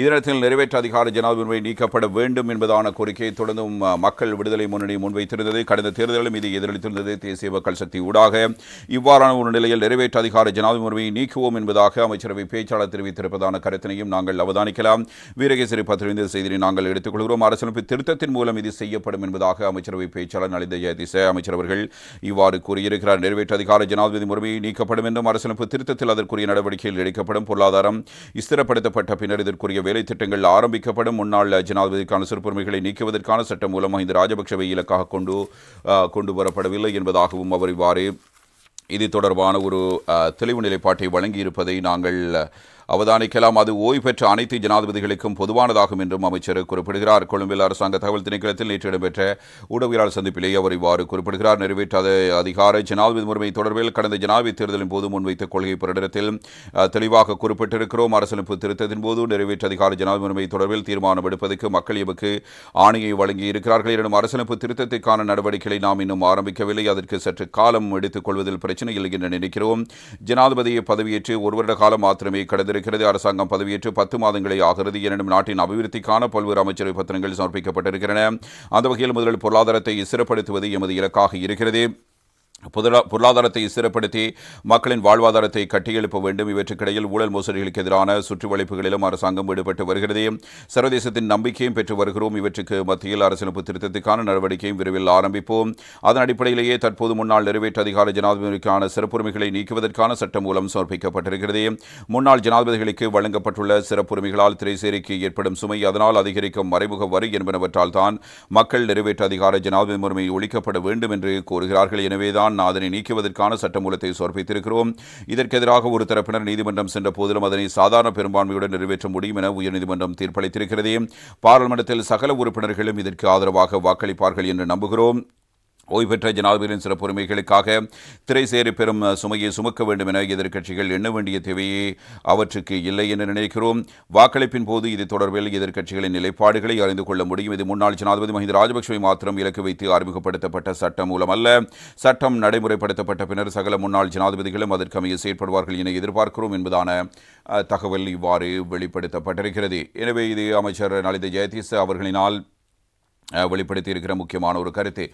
இதனத்தில் நிறைவேற்ற அதிகார ஜனாதிபதி நீக்கப்பட வேண்டும் என்பதான கோரிக்கையை தொடர்ந்தும் மக்கள் விடுதலை முன்னணி முன்வைத்திருந்தது. கடந்த தேர்தலிலும் இது எதிரொலித்திருந்தது. தேசிய மக்கள் சக்தி ஊடாக இவ்வாறான ஒரு நிலையில் நிறைவேற்ற அதிகார ஜனாதிபதி நீக்குவோம் என்பதாக அமைச்சரவை பேச்சாளர் தெரிவித்திருப்பதான கருத்தினையும் நாங்கள் அவதானிக்கலாம். வீரகேசரி பத்திரிகை செய்தியை நாங்கள் எடுத்துக்கொள்கிறோம். அரசியலமைப்பு திருத்தத்தின் மூலம் இது செய்யப்படும் என்பதாக அமைச்சரவை பேச்சாளர் நலிந்த ஜெயதிச அமைச்சர் அவர்கள் இவ்வாறு கூறியிருக்கிறார். நிறைவேற்ற அதிகார ஜனாதிபதி முறைமை நீக்கப்படும் என்றும் அரசியலமைப்பு திருத்தத்தில் அதற்குரிய நடவடிக்கைகள் எடுக்கப்படும். பொருளாதாரம் ஸ்திரப்படுத்தப்பட்ட பின்னர் இதற்குரிய வேலை திட்டங்கள் ஆரம்பிக்கப்படும். முன்னாள் ஜனாதிபதிக்கான சிறப்புரிமைகளை நீக்குவதற்கான சட்டம் மூலம் இந்த ராஜபக்சவை இலக்காக கொண்டு வரப்படவில்லை என்பதாகவும் அவர் இவ்வாறு இது தொடர்பான ஒரு தெளிவு நிலைப்பாட்டை வழங்கியிருப்பதை நாங்கள் அவதானிக்கலாம். அது ஓய்வு பெற்ற அனைத்து ஜனாதிபதிகளுக்கும் பொதுவானதாகும் என்றும் அமைச்சர் குறிப்பிடுகிறார். கொழும்பில் அரசாங்க தகவல் திணைக்களத்தில் நேற்று இடம்பெற்ற ஊடகவியலாளர் சந்திப்பிலேயே அவர் இவ்வாறு குறிப்பிடுகிறார். நிறைவேற்றாத அதிகார ஜனாதிபதி முறைமை தொடர்பில் கடந்த ஜனாதிபதி தேர்தலின் போது முன்வைத்த கொள்கை பிரகடனத்தில் தெளிவாக குறிப்பிட்டிருக்கிறோம். அரசியலமைப்பு திருத்தத்தின் போது நிறைவேற்ற அதிகார ஜனாதிபதி முறைமை தொடர்பில் தீர்மானம் எடுப்பதற்கு மக்கள் எமக்கு ஆணையை வழங்கியிருக்கிறார்கள். எனினும் அரசியலமைப்பு திருத்தத்திற்கான நடவடிக்கைகளை நாம் இன்னும் ஆரம்பிக்கவில்லை. அதற்கு சற்று காலம் எடுத்துக் கொள்வதில் பிரச்சனை இல்லை என்று நினைக்கிறோம். ஜனாதிபதி பதவியேற்று ஒரு வருட காலம் மாத்திரமே கடந்த அரசாங்கம் பதவியேற்று 10 மாதங்களே ஆகிறது. எனினும் நாட்டின் அபிவிருத்திக்கான பல்வேறு அமைச்சரவை பத்திரங்கள் சமர்ப்பிக்கப்பட்டிருக்கின்றன. அந்த வகையில் முதலில் பொருளாதாரத்தை ஸ்திரப்படுத்துவது எமது இலக்காக இருக்கிறது. பொருளாதாரத்தை ஸ்திரப்படுத்தி மக்களின் வாழ்வாதாரத்தை கட்டியெழுப்ப வேண்டும். இவற்றுக்கிடையில் ஊழல் மோசடிகளுக்கு எதிரான சுற்றுவளைப்புகளிலும் அரசாங்கம் ஈடுபட்டு வருகிறது. சர்வதேசத்தின் நம்பிக்கையும் பெற்று வருகிறோம். இவற்றுக்கு மத்தியில் அரசியலமைப்பு திருத்தத்துக்கான நடவடிக்கையும் விரைவில் ஆரம்பிப்போம். அதன் அடிப்படையிலேயே தற்போது முன்னாள் நிறைவேற்ற அதிகார ஜனாதிபதிக்கான சிறப்புரிமைகளை நீக்குவதற்கான சட்டம் மூலம் சமர்ப்பிக்கப்பட்டிருக்கிறது. முன்னாள் ஜனாதிபதிகளுக்கு வழங்கப்பட்டுள்ள சிறப்புரிமைகளால் திரைசேரிக்கு ஏற்படும் சுமை, அதனால் அதிகரிக்கும் மறைமுக வரி என்பனவற்றால் தான் மக்கள் நிறைவேற்ற அதிகார ஜனாதிபதி முறைமை ஒழிக்கப்பட வேண்டும் என்று கோருகிறார்கள். எனவேதான் அதனை நீக்குவதற்கான சட்டமூலத்தை சமர்ப்பித்திருக்கிறோம். இதற்கு எதிராக ஒரு தரப்பினர் நீதிமன்றம் சென்ற போதிலும் அதனை சாதாரண பெரும்பான்மையுடன் நிறைவேற்ற முடியும் என உயர்நீதிமன்றம் தீர்ப்பளித்திருக்கிறது. பாராளுமன்றத்தில் சகல உறுப்பினர்களும் இதற்கு ஆதரவாக வாக்களிப்பார்கள் என்று நம்புகிறோம். ஓய்வு பெற்ற ஜனாதிபதியின் சிறப்புரிமைகளுக்காக திரைசேரி பெறும் சுமையை சுமக்க வேண்டும் என எதிர்க்கட்சிகள் எண்ண வேண்டிய தேவையே அவற்றுக்கு இல்லை என்று நினைக்கிறோம். வாக்களிப்பின் போது இது தொடர்பில் எதிர்க்கட்சிகளின் நிலைப்பாடுகளை அறிந்து கொள்ள முடியும். இது முன்னாள் ஜனாதிபதி மஹிந்த ராஜபக்சவை மாத்திரம் இலக்கு வைத்து அறிமுகப்படுத்தப்பட்ட சட்டம் மூலம் அல்ல. சட்டம் நடைமுறைப்படுத்தப்பட்ட பின்னர் சகல முன்னாள் ஜனாதிபதிகளும் அதற்கமைய செயற்படுவார்கள் என எதிர்பார்க்கிறோம் என்பதான தகவல் இவ்வாறு வெளிப்படுத்தப்பட்டிருக்கிறது. எனவே இது அமைச்சர் நலிந்த ஜெயதிச அவர்களினால் வெளிப்படுத்தியிருக்கிற முக்கியமான ஒரு கருத்து.